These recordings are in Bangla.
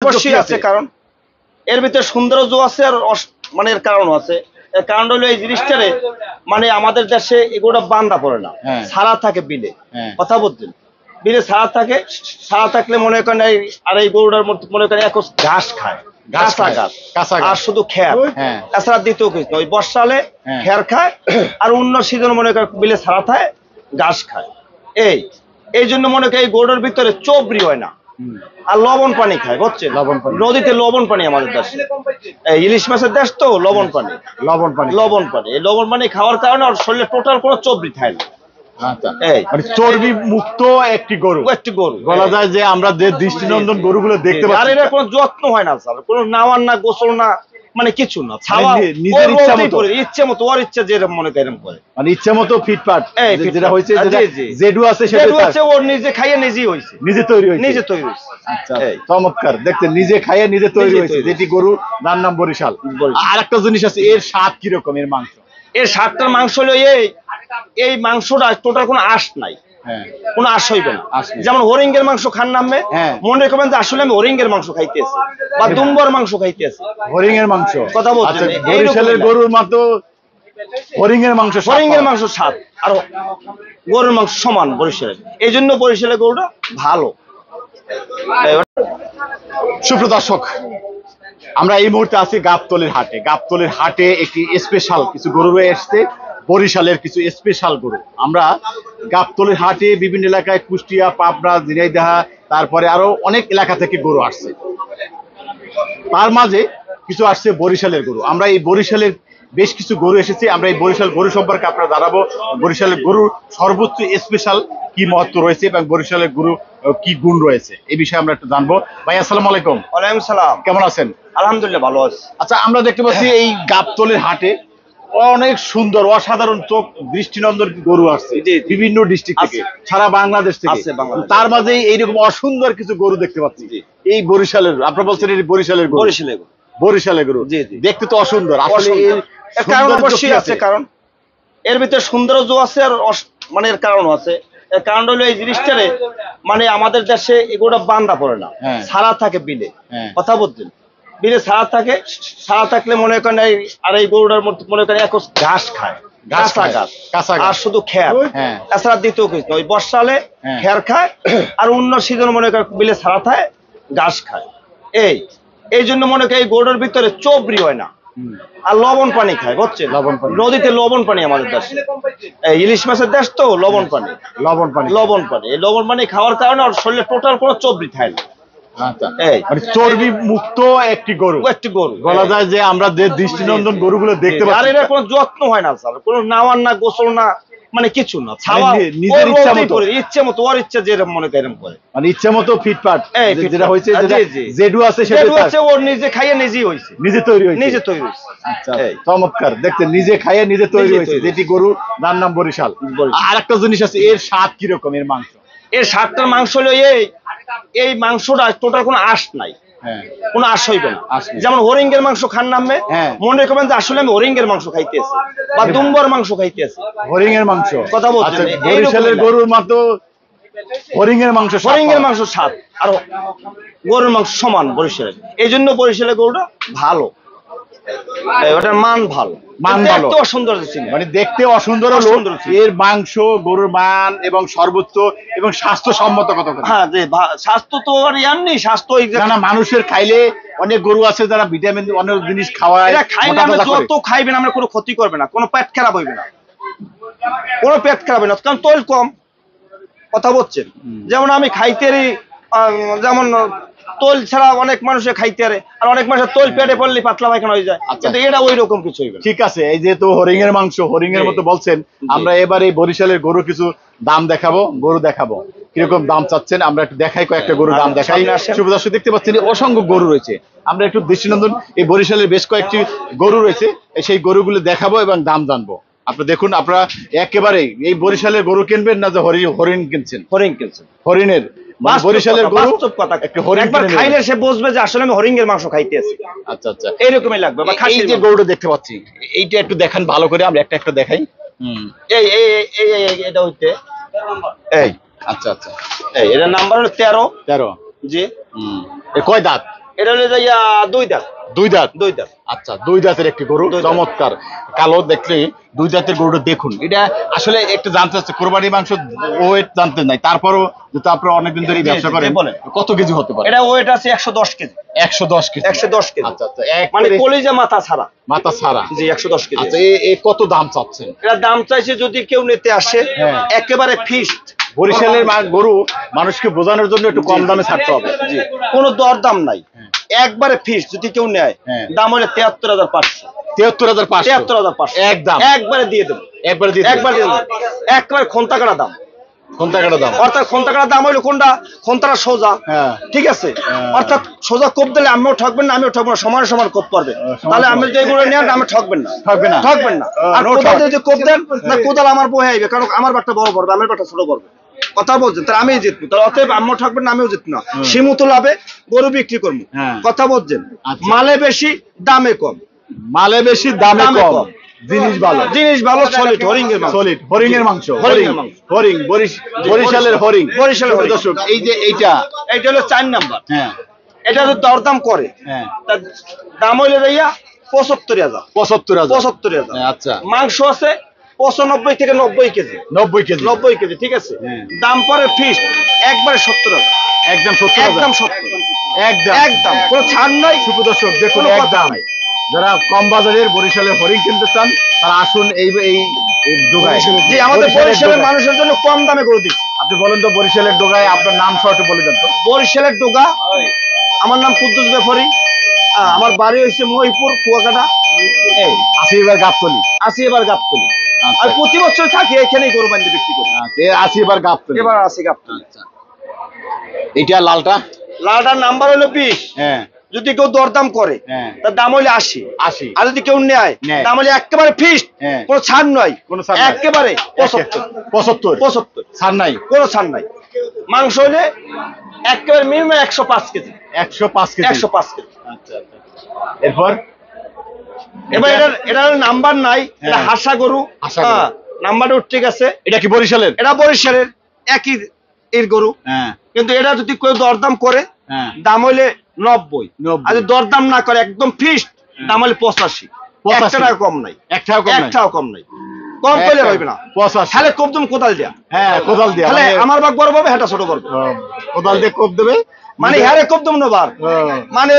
অবশ্যই আছে, কারণ এর ভিতরে সৌন্দর্য আছে আর মানে এর কারণ আছে। এর কারণ হলো এই জিনিসটারে মানে আমাদের দেশে এগুলো বান্ধা পড়ে না, ছাড়া থাকে বিলে। কথা বলছেন, বিলে ছাড়া থাকে, ছাড়া থাকলে মনে করেন আর এই গরুটার মধ্যে মনে করেন এক ঘাস খায়, আর শুধু খের, এছাড়া দ্বিতীয় কিছু ওই বর্ষালে খের খায়, আর অন্য সিজন মনে করেন বিলে ছাড়া থাকে ঘাস খায়। এই জন্য মনে করেন এই গরুটার ভিতরে চবরি হয় না, আর লবণ পানি খায়, বুঝছেন? নদীতে লবণ পানি আমাদের দেশে, ইলিশ মাছের দেশ তো, লবণ পানি এই লবণ পানি খাওয়ার কারণে ওর শরীরে টোটাল কোনো চর্বি থাকে না। চর্বি মুক্ত একটি গরু বলা যায় যে আমরা যে দৃষ্টিনন্দন গরুগুলো দেখতে পাচ্ছি, আর এর কোনো যত্ন হয় না স্যার, কোনো নাওয়ার না, গোসল না, মানে কিছু না, নিজের ইচ্ছে মতো ওর ইচ্ছা যেরকম মনে করে এরকম করে, মানে ইচ্ছে মতো ফিটফাট যেটা হয়েছে, জেডু আছে ওর নিজে খাইয়ে নিজেই হয়েছে, নিজে তৈরি হয়েছে। আচ্ছা, চমৎকার দেখতে, নিজে খাইয়ে নিজে তৈরি হয়েছে যেটি গরু, তার নাম বরিশাল। আর একটা জিনিস আছে, এর স্বাদ কিরকম? এর মাংস, এর স্বাদটার মাংস হলো এই মাংসটা টোটাল কোনো আঁশ নাই, কোনো আঁশ হইবে না। যেমন হরিঙ্গের মাংস খান নামে মনে করবেন যে আসলে আমি হরিঙ্গের মাংস খাইতেছি বা দুম্বর মাংস খাইতেছি, হরিঙ্গের মাংস কথা বলছেন। বরিশালের গরুর মতো হরিঙ্গের মাংস স্বাদ আর গরুর মাংস সমান বরিশালের, এই জন্য বরিশালের গরুটা ভালো। সুপ্রিয় দর্শক, আমরা এই মুহূর্তে আছি গাবতলীর হাটে। গাবতলীর হাটে একটি স্পেশাল কিছু গরু এসছে, বরিশালের কিছু স্পেশাল গরু। আমরা গাবতলীর হাটে বিভিন্ন এলাকায়, কুষ্টিয়া, পাবনা, ঝিনাইদহ, তারপরে আরো অনেক এলাকা থেকে গরু আসছে, তার মাঝে কিছু আসছে বরিশালের গরু। আমরা এই বরিশালের বেশ কিছু গরু এসেছে, আমরা এই বরিশাল গরু সম্পর্কে আপনারা জানাবো, বরিশালের গরুর সর্বোচ্চ স্পেশাল কি মহত্ব রয়েছে এবং বরিশালের গরু কি গুণ রয়েছে, এই বিষয়ে আমরা একটু জানবো। ভাই আসসালামু আলাইকুম। ওয়ালাইকুম সালাম, কেমন আছেন? আলহামদুলিল্লাহ ভালো আছি। আচ্ছা, আমরা দেখতে পাচ্ছি এই গাবতলীর হাটে অনেক সুন্দর অসাধারণ চোখ দৃষ্টিনন্দন গরু আসছে বিভিন্ন ডিস্ট্রিক্ট থেকে, সারা বাংলাদেশ থেকে। তার মাঝে এইরকম অসুন্দর কিছু গরু দেখতে পাচ্ছি, এই বরিশালের, আপনারা বলছেন এই বরিশালের গরু, বরিশালের গরু দেখতে তো অসুন্দর। আসলে এর কারণ অবশ্যই আছে, কারণ এর ভিতরে সৌন্দর্য আছে আর মানে এর কারণ আছে। এর কারণ হলো এই জিনিসটারে মানে আমাদের দেশে এগুলো বান্ধা পড়ে না, ছাড়া থাকে বিলে। কথা বলছেন, বিলে ছাড়া থাকে, ছাড়া থাকলে মনে করেন আর এই গরুটার মধ্যে মনে করেন এক ঘাস খায়, আর শুধু খের, এছাড়া দ্বিতীয় কিছু ওই বর্ষালে খের খায়, আর অন্য সিজন মনে করেন বিলে ছাড়া থাকে ঘাস খায়। এই জন্য মনে করেন এই গরুটার ভিতরে চবরি হয় না, আর লবণ পানি খায়, বুঝছেন? নদীতে লবণ পানি আমাদের দেশে, ইলিশ মাছের দেশ তো, লবণ পানি এই লবণ পানি খাওয়ার কারণে ওর শরীরে টোটাল কোনো চর্বি থাকে না। চর্বি মুক্ত একটি গরু বলা যায় যে আমরা যে দৃষ্টিনন্দন গরুগুলো দেখতে পাচ্ছি, আর এর কোনো যত্ন হয় না স্যার, কোনো নাওয়ার না, গোসল না, মানে কিছু না, নিজের ইচ্ছে মতো ওর ইচ্ছা যেরকম মনে করে এরকম করে, মানে ইচ্ছে মতো ফিটফাট যেটা হয়েছে, জেডু আছে ওর নিজে খাইয়ে নিজেই হয়েছে, নিজে তৈরি হয়েছে। আচ্ছা, চমৎকার দেখতে, নিজে খাইয়ে নিজে তৈরি হয়েছে যেটি গরু, তার নাম বরিশাল। আর একটা জিনিস আছে, এর স্বাদ কিরকম? এর মাংস, এর স্বাদটার মাংস হলো এই মাংসটা টোটাল কোনো আঁশ নাই, কোনো আঁশ হইবে না। যেমন হরিঙ্গের মাংস খান নামে মনে করবেন যে আসলে আমি হরিঙ্গের মাংস খাইতেছি বা দুম্বর মাংস খাইতেছি, হরিঙ্গের মাংস, কথা বলছেন। বরিশালের গরুর মতো হরিঙ্গের মাংস স্বাদ আর গরুর মাংস সমান বরিশালের, এই জন্য বরিশালের গরুটা ভালো, ওটার মান ভালো, অসুন্দর, মানে দেখতে অসুন্দর, এর মাংস, গরুর মান এবং সর্বোচ্চ এবং স্বাস্থ্যসম্মত কত? হ্যাঁ, স্বাস্থ্য তো আর ইয়ার নেই, স্বাস্থ্য মানুষের খাইলে, অনেক গরু আছে যারা ভিটামিন অনেক জিনিস খাওয়ায়, খাইলে আমরা যত খাইবেন আমরা কোনো ক্ষতি করবে না, কোনো পেট খারাপ হইবে না, কোনো পেট খারাপ হবে না, কারণ তৈল কম। কথা বলছেন, যেমন আমি খাইতেরি, যেমন তোল ছাড়া অনেক মানুষের খাইতে পারে, আর অনেক মানুষের তোল পেটে পড়লে পাতলা পায়খানা হয়ে যায়, কিন্তু এটা ওই রকম কিছু হইবে। ঠিক আছে, এই যেহেতু হরিঙ্গের মাংস, হরিঙ্গের মতো বলছেন, আমরা এবার এই বরিশালের গরু কিছু দাম দেখাবো, গরু দেখাবো, কিরকম দাম চাচ্ছেন আমরা একটু দেখাই, কয়েকটা গরু দাম দেখাই। শুভ দর্শক, দেখতে পাচ্ছেন অসংখ্য গরু রয়েছে, আমরা একটু দৃষ্টিনন্দন এই বরিশালের বেশ কয়েকটি গরু রয়েছে, সেই গরুগুলো দেখাবো এবং দাম জানবো। আপনারা দেখুন, আপনারা একেবারে এই বরিশালের গরু কিনবেন না যে হরিণ কিনছেন? হরিণের বরিশালের গরু একটু একবার খাইলে সে বুঝবে যে আসলে আমি হরিঙ্গের মাংস খাইতেছি। আচ্ছা আচ্ছা, এইরকমই লাগবে। এই যে গরুটা দেখতে পাচ্ছি, এইটা একটু দেখান ভালো করে, আমরা একটা দেখাই। এটা হইতে আচ্ছা আচ্ছা, এটার নাম্বার হলো 13। জি, কয় দাঁত? এটা হলো যাইয়া 2 দাঁত। 2 দাঁত। 2 দাঁত। আচ্ছা 2 দাঁতের একটি গরু, চমৎকার কালো দেখলে 2 দাঁতের গরুটা দেখুন। এটা আসলে একটু জানতে চাচ্ছি, কোরবানি মাংস ওয়েট জানতে নাই, তারপরও যেহেতু আপনারা অনেকদিন ধরে ব্যবসা করেন, কত কেজি হতে পারে? এটা ওয়েট আছে 110 কেজি। 110 কেজি। 110 কেজি। আচ্ছা আচ্ছা, মানে কলিজা মাথা ছাড়া। মাথা ছাড়া। জি 110 কেজি। আচ্ছা এই কত দাম চাচ্ছেন? এটা দাম চাইছে যদি কেউ নিতে আসে একেবারে ফিক্সড। বরিশালের গরু মানুষকে বোঝানোর জন্য একটু কম দামে ছাড়তে হবে। জি কোনো দর দাম নাই, একবারে ফিক্সড। যদি কেউ নেয় দাম হলে 73,500। 73,500। 73,500 একদম, একবারে দিয়ে দেব। একবারে দিয়ে দেব। একবারে দিয়ে দেব। একবারে খন্তা কাটা দাম। খন্তা কাটা দাম অর্থাৎ খন্তা কাটা দাম হইলো কোনটা? খন্তাটা সোজা। ঠিক আছে, অর্থাৎ সোজা কোপ দিলে আমিও ঠকবেন না, আমিও ঠকবো না, সমান সমান কোপ পারবে। তাহলে আমি যে গুলো নেন আমি ঠকবেন না। ঠকবেন না, ঠকবেন না। আর কোদাল যদি কোপ দেন না, কোদাল আমার বহে আইবে, কারণ আমার বাটটা বড় পড়বে, আমার বাটটা ছোট পড়বে। কথা বলছেন, তাহলে আমি জিতবো। তাহলে অতএব আমিও ঠকবেন না, আমিও জিতবো না। সীমিত লাভে গরু বিক্রি করবো। কথা বলছেন, মালে বেশি দামে কম। মালে বেশি দামে কম, জিনিস ভালো। জিনিস ভালো, সলিড হরিং এর মাংস। সলিড হরিং এর মাংস। হরিং বরিশালের হরিং। বরিশালের হরিং। দর্শক এই যে এইটা হলো 4 নাম্বার। হ্যাঁ, এটা যদি দরদাম করে তার দাম হইলে যাইয়া 75,000। 75,000। আচ্ছা, মাংস আছে 95 থেকে 90 কেজি। 90 কেজি। 90 কেজি, ঠিক আছে। দাম পরে ফিক্সড একবারে 70,000। একদম 70,000। একদম 70। একদম একদম, কোনো ছাড় নাই। সুপ্রদর্শক দেখুন, একদম। যারা কম বাজারের বরিশালের হরিং কিনতে চান তারা আসুন এই ডোগায়। জি, আমাদের বরিশালের মানুষের জন্য কম দামে করে দিচ্ছি। আপনি বলেন তো বরিশালের ডোগায় আপনার নাম সহ একটু বলে দেন তো। বরিশালের ডোগা, আমার নাম কুদ্দুস ব্যাপারী। আমার বাড়ি হচ্ছে মহিপুর কুয়াকাটা। আসি এবার গাবতলী। আসি এবার গাবতলী। আর প্রতি বছর থাকি এখানেই গরু বান্ধে বিক্রি করি। আসি এবার গাবতলী। এবার আসি গাবতলী। আচ্ছা, এটা লালটা? লালটার নাম্বার হলো 20। যদি কেউ দরদাম করে তার দাম হইলে 80। আর যদি কেউ নেয় দাম হলে একেবারে ফিক্সড, কোনো ছাড় নয়। একেবারে 75। ছাড় নাই, কোনো ছাড় নাই। মাংস হলে একেবারে মিনিমাম 105 কেজি। 105 কেজি। 105 কেজি। আচ্ছা আচ্ছা, এরপর এবার এটার নাম্বার নাই, এটা হাসা গরু। নাম্বারটা ঠিক আছে। এটা কি বরিশালের? এটা বরিশালের একই এর গরু। কিন্তু এটা যদি কেউ দরদাম করে দাম হইলে 90। আর যদি দরদাম না করে একদম ফিক্সড দাম হলে 85। 1 টাকা কম নাই। 1 টাকা কম নাই। কম করলে হইবে না। 85। তাহলে কোপ তুমি কোদাল দিয়া। কোদাল দিয়া। তাহলে আমার বাগ বড় হবে, হেটা ছোট করবে। কোদাল দিয়ে কোপ দেবে, মানে হারে কোপ দেব না বার, মানে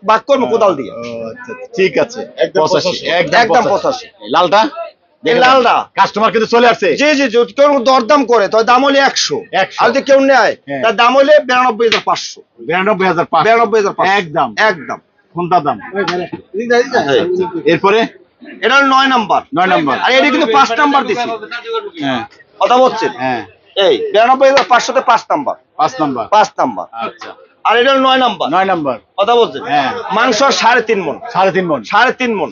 বাগ করবো কোদাল দিয়ে। আচ্ছা ঠিক আছে, 85। একদম 85। লালটা? লালটা কাস্টমার কিন্তু চলে আসছে। জি জি, যদি কেউ দরদাম করে তার দাম হলে 100। আর যদি কেউ নেয় তার দাম হলে 92,500। 92,500। একদম একদম কোনটা দাম? এরপরে এটা হলো 9 নাম্বার। 9 নাম্বার। আর এটা কিন্তু 5 নাম্বার দিছি। কথা বলছেন, এই 92,500 তে 5 নাম্বার। 5 নাম্বার। 5 নাম্বার। আচ্ছা। আর এটা হলো 9 নাম্বার। 9 নাম্বার। কথা বলছেন, মাংস 3.5 মণ। 3.5 মণ। 3.5 মণ।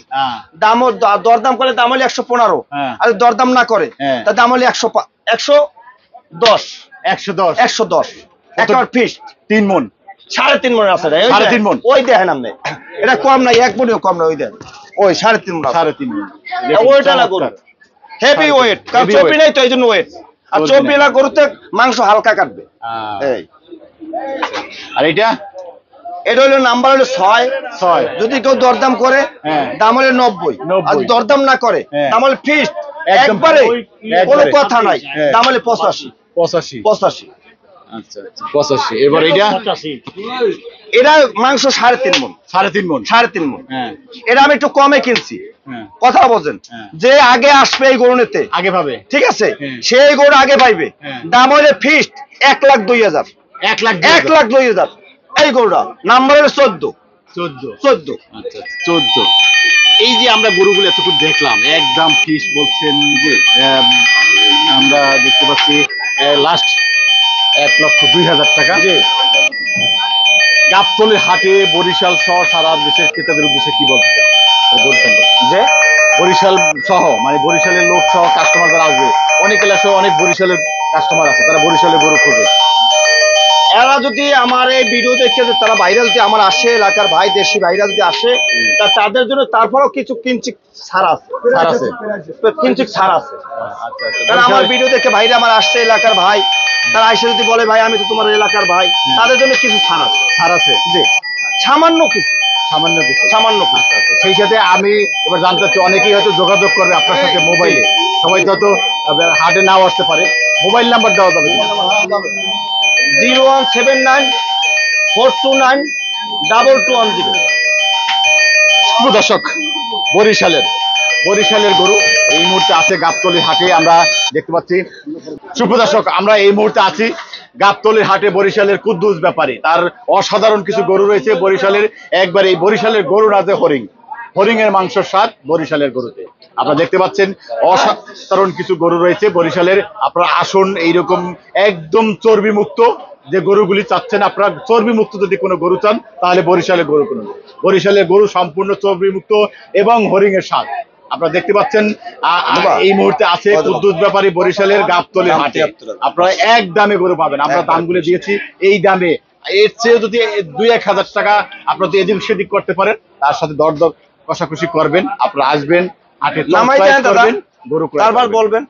দাম দরদাম করে দাম হলে 115। আর দরদাম না করে তার দাম হলে 110। 110 একবার ফিক্সড। 3 মণ। 3.5 মণ আছে। 3.5 মণ। ওই দেখেন আপনি, এটা কম নাই, 1 মণও কম না। ওই দেখেন, ওই 3.5 মণ। 3.5 মণ। ওইটা না গরু হেভি ওয়েট, কারণ চর্বি নাই তো, এই জন্য ওয়েট। আর চর্বি না গরুতে মাংস হালকা কাটবে। এই আর এটা হলো নাম্বার হলো 6। যদি কেউ দরদাম করে দাম হলে 90। আর দরদাম না করে দাম হলে ফিক্সড একবারে, কোনো কথা নাই, দাম হলে 85। আচ্ছা আচ্ছা, 85। এবার এটা মাংস 3.5 মণ। 3.5 মণ। এটা আমি একটু কমে কিনছি। কথা বলছেন, যে আগে আসবে এই গরু নিতে আগে পাবে, ঠিক আছে, সেই গরু আগে পাইবে। দাম হলে ফিক্সড 1,02,000। 1,02,000 এই গরুটা। নাম্বার হলো 14। আচ্ছা 14। এই যে আমরা গরুগুলো এতটুকু দেখলাম, একদম ফিক্স বলছেন যে আমরা দেখতে পাচ্ছি লাস্ট 1,02,000 টাকা। গাবতলীর হাটে বরিশাল সহ সারা দেশের ক্রেতাদের উদ্দেশ্যে কি বলতে চান? যে বরিশাল সহ, মানে বরিশালের লোক সহ কাস্টমার যারা আসবে, অনেক এলাকা অনেক বরিশালের কাস্টমার আছে, তারা বরিশালের গরু খোঁজে। এরা যদি আমার এই ভিডিও দেখে যে তারা ভাইরাল যদি আমার আসে, এলাকার ভাই দেশি ভাইরাল যদি আসে, তা তাদের জন্য তারপরেও কিছু কিঞ্চিত ছাড় আছে, কিঞ্চিত ছাড় আছে। কারণ আমার ভিডিও দেখে ভাইরা আমার আসছে, এলাকার ভাই, তারা এসে যদি বলে ভাই আমি তো তোমার এলাকার ভাই, তাদের জন্য কিছু ছাড় আছে। ছাড় আছে, জি, সামান্য কিছু, সামান্য কিছু। সেই সাথে আমি এবার জানতে চাচ্ছি, অনেকেই হয়তো যোগাযোগ করবে আপনার সাথে মোবাইলে, সবাই তো হয়তো হাটে নাও আসতে পারে, মোবাইল নাম্বার দেওয়া যাবে? 0179-429-2210। দর্শক, বরিশালের গরু এই মুহূর্তে আছে গাবতলী হাটে, আমরা দেখতে পাচ্ছি। সুপ্রদর্শক, আমরা এই মুহূর্তে আছি গাবতলীর হাটে বরিশালের কুদ্দুস ব্যাপারী, তার অসাধারণ কিছু গরু রয়েছে বরিশালের। একবার এই বরিশালের গরু না যে হরিং এর মাংসের স্বাদ বরিশালের গরুতে। আপনারা দেখতে পাচ্ছেন অসাধারণ কিছু গরু রয়েছে বরিশালের। আপনারা আসুন, এইরকম একদম চর্বি মুক্ত যে গরুগুলি চাচ্ছেন, আপনারা চর্বি মুক্ত যদি কোনো গরু চান তাহলে বরিশালের গরু কিনুন। বরিশালের গরু সম্পূর্ণ চর্বি মুক্ত এবং হরিং এর স্বাদ। আপনারা দেখতে পাচ্ছেন এই মুহূর্তে আছে কুদ্দুস ব্যাপারী বরিশালের গাবতলীর হাটে। আপনারা এক দামে গরু পাবেন, আমরা দামগুলো দিয়েছি এই দামে। এর চেয়ে যদি 2-1 হাজার টাকা আপনারা যদি এদিক সেদিক করতে পারেন, তার সাথে দর কষাকষি করবেন। আপনারা আসবেন হাটে, করবেন গরু, তারপর বলবেন।